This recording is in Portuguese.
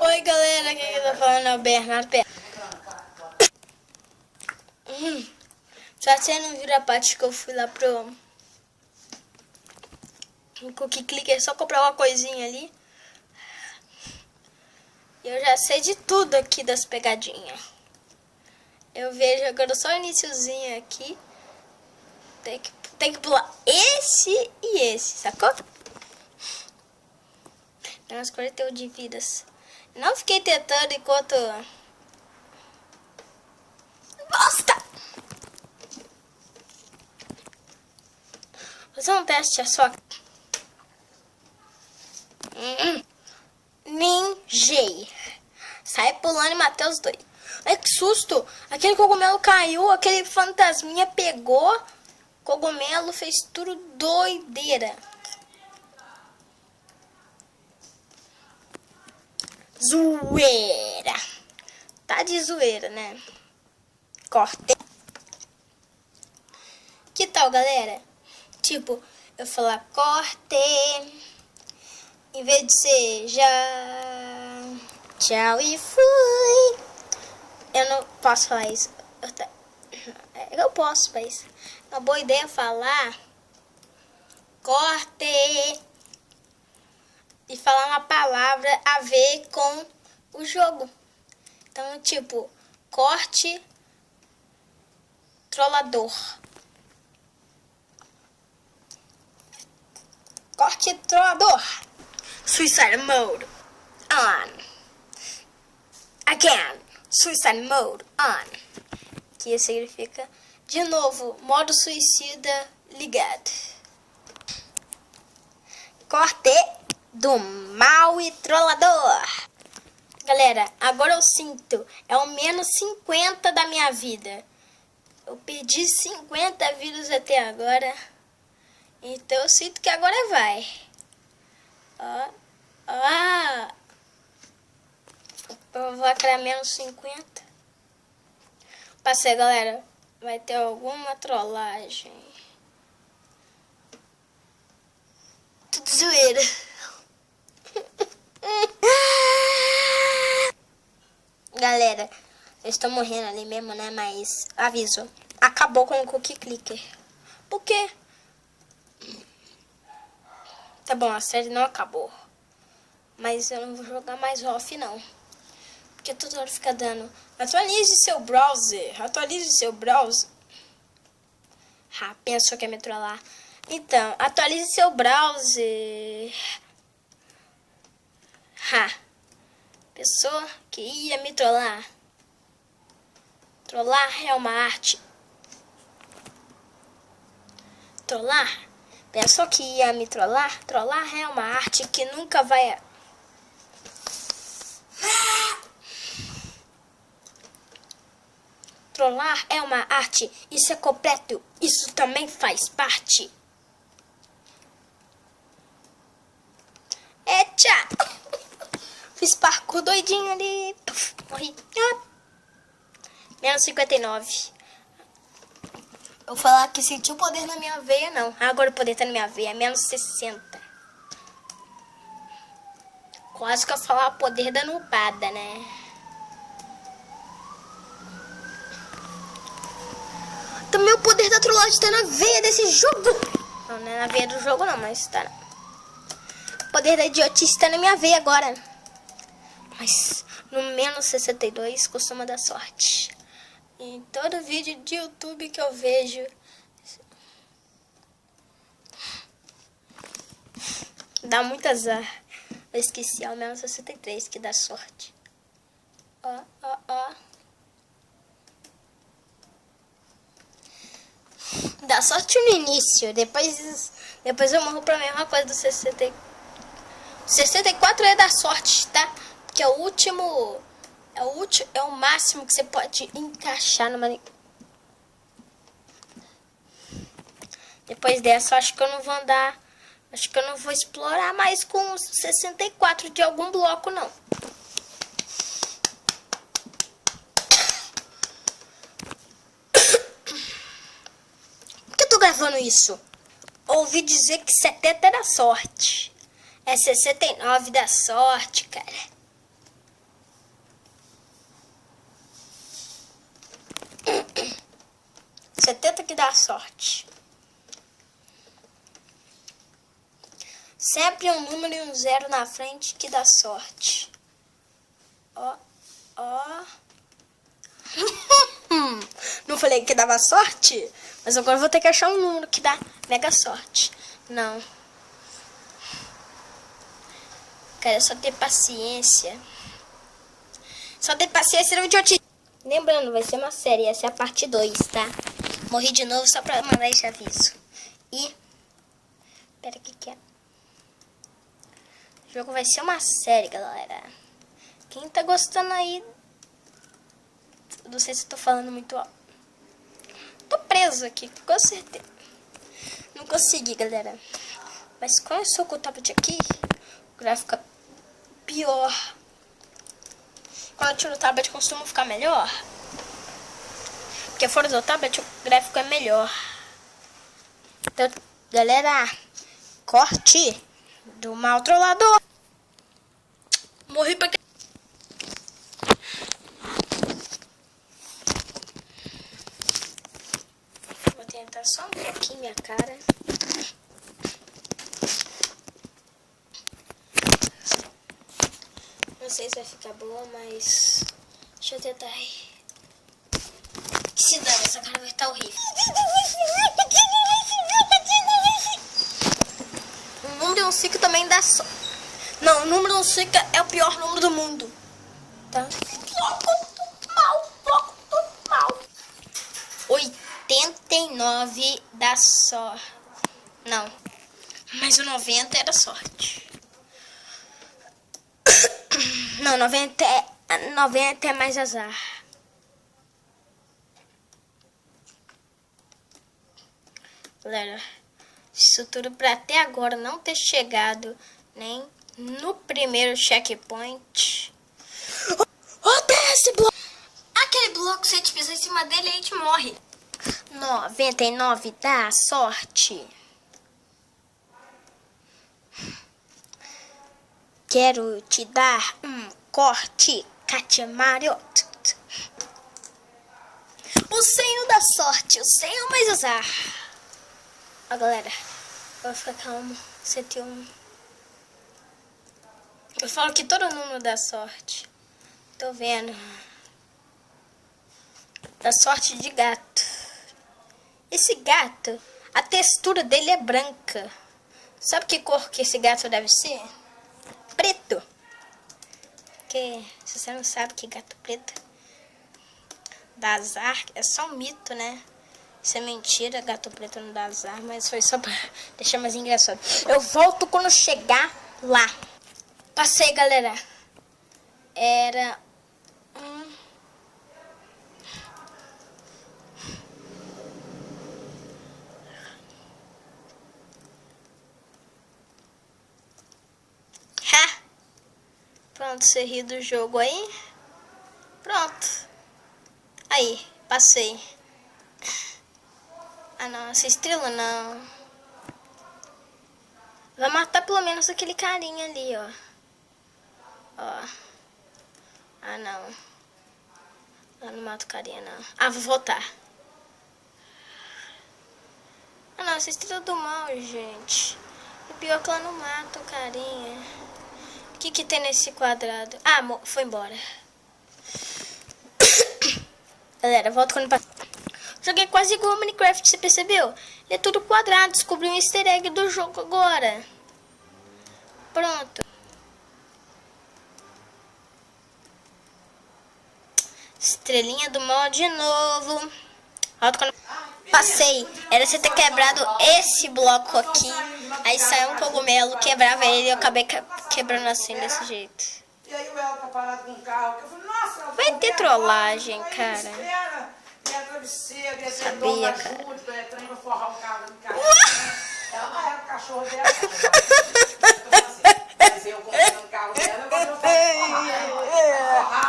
Oi galera, quem tá falando é o Bernardo. Só você não viu a parte que eu fui lá pro Cookie Clicker, só comprar uma coisinha ali. Eu já sei de tudo aqui das pegadinhas. Eu vejo agora só o iniciozinho aqui. Tem que pular esse e esse, sacou? Menos 41 de vidas. Não fiquei tentando enquanto... Bosta! Vou fazer um teste só. Ninjei. Sai pulando e matei os dois. Ai, que susto! Aquele cogumelo caiu, aquele fantasminha pegou. Cogumelo fez tudo doideira. Zoeira. Tá de zoeira, né? Corte. Que tal, galera? Tipo, eu falar corte. Em vez de ser já... Tchau e fui. Eu não posso falar isso. Eu posso, mas é uma boa ideia falar corte e falar uma palavra a ver com o jogo. Então, tipo, corte trollador. Corte trollador. Suicide mode on. Again. Suicide mode on. Que significa, de novo, modo suicida ligado. Corte do mal e trollador. Galera, agora eu sinto, é o menos 50 da minha vida. Eu perdi 50 vidas até agora. Então eu sinto que agora vai. Eu vou criar menos 50. Passei, galera. Vai ter alguma trollagem. Tudo zoeira. Galera, eu estou morrendo ali mesmo, né? Mas aviso. Acabou com o Cookie Clicker. Por quê? Tá bom, a série não acabou. Mas eu não vou jogar mais off, não. Porque toda hora fica dando. Atualize seu browser. Atualize seu browser. Pensou que ia me trollar. Então, atualize seu browser. Pessoa que ia me trollar. Trollar é uma arte. Trollar? Pensou que ia me trollar? Trollar é uma arte que nunca vai... Trollar é uma arte, isso é completo, isso também faz parte. Eita! Fiz parkour doidinho ali. Morri. Menos 59. Eu vou falar que senti o poder na minha veia, não. Agora o poder tá na minha veia, menos 60. Quase que eu falar o poder da nubada, né? Também o poder da trollagem tá na veia desse jogo. Não, não é na veia do jogo não, mas tá. O poder da idiotice tá na minha veia agora. Mas no menos 62 costuma dar sorte. Em todo vídeo de YouTube que eu vejo. Dá muito azar. Eu esqueci, ao menos 63 que dá sorte. Ó. Dá sorte no início, depois eu morro pra mesma coisa do 60. 64 é da sorte, tá? Porque é o último, é o máximo que você pode encaixar numa... Depois dessa, acho que eu não vou andar, acho que eu não vou explorar mais com os 64 de algum bloco, não. Gravando isso, ouvi dizer que 70 é da sorte, é 69 da sorte, cara. 70 que dá sorte. Sempre um número e um 0 na frente que dá sorte. Ó. Não falei que dava sorte? Mas agora eu vou ter que achar um número que dá mega sorte. Não. Cara, só ter paciência. Só ter paciência não idiotice. Lembrando, vai ser uma série. Essa é a parte 2, tá? Morri de novo só pra mandar esse aviso. E... Pera, o que é? O jogo vai ser uma série, galera. Quem tá gostando aí... Não sei se eu tô falando muito alto. Tô preso aqui, com certeza. Não consegui, galera. Mas quando eu sou com o tablet aqui, o gráfico fica pior. Quando eu tiro o tablet, costuma ficar melhor. Porque fora do tablet, o gráfico é melhor. Então, galera, corte do mal trollador. Morri pra... Vou tentar só um pouquinho minha cara. Não sei se vai ficar boa, mas... Deixa eu tentar aí. Que se dane, essa cara vai estar horrível. O número 1 5 também dá só. Não, o número 1 5 é o pior número do mundo. Tá? Mal. 89 dá só. Não. Mas o 90 era sorte. Não, 90 é mais azar. Galera, isso tudo pra até agora não ter chegado nem no primeiro checkpoint. Odeio esse bloco! Aquele bloco, se a gente pisar em cima dele, a gente morre. 99 dá sorte. Quero te dar um corte, Katia Mario. O senho da sorte, o senho mais azar. Ó, galera, vou ficar calmo. 101. Eu falo que todo número dá sorte. Tô vendo. Dá sorte de gato. Esse gato, a textura dele é branca. Sabe que cor que esse gato deve ser? Preto. Porque se você não sabe que gato preto dá azar, é só um mito, né? Isso é mentira, gato preto não dá azar, mas foi só pra deixar mais engraçado. Eu volto quando chegar lá. Passei, galera. Era um... Ha! Pronto, você riu do jogo aí? Pronto. Aí, passei. Ah, não, essa estrela não. Vai matar pelo menos aquele carinha ali, ó. Ó. Ah, não. Eu não mato o carinha, não. Ah, vou voltar. Ah, não, essa estrela do mal, gente. O pior é que ela não mata o carinha. O que que tem nesse quadrado? Ah, foi embora. Galera, volto quando passar. Joguei quase igual ao Minecraft, você percebeu? Ele é tudo quadrado, descobri um easter egg do jogo agora. Pronto. Estrelinha do mal de novo. Volto quando passei. Era você ter quebrado esse bloco aqui. Aí saiu um cogumelo, quebrava ele e eu acabei quebrando assim, desse jeito. E aí o Ela tá parado com o carro. Eu falei, nossa, vai ter trollagem, cara. Sabia, cara. Vai forrar o carro do carro. Ela era o cachorro dela. Mas eu comprando o carro dela, eu vou forrar.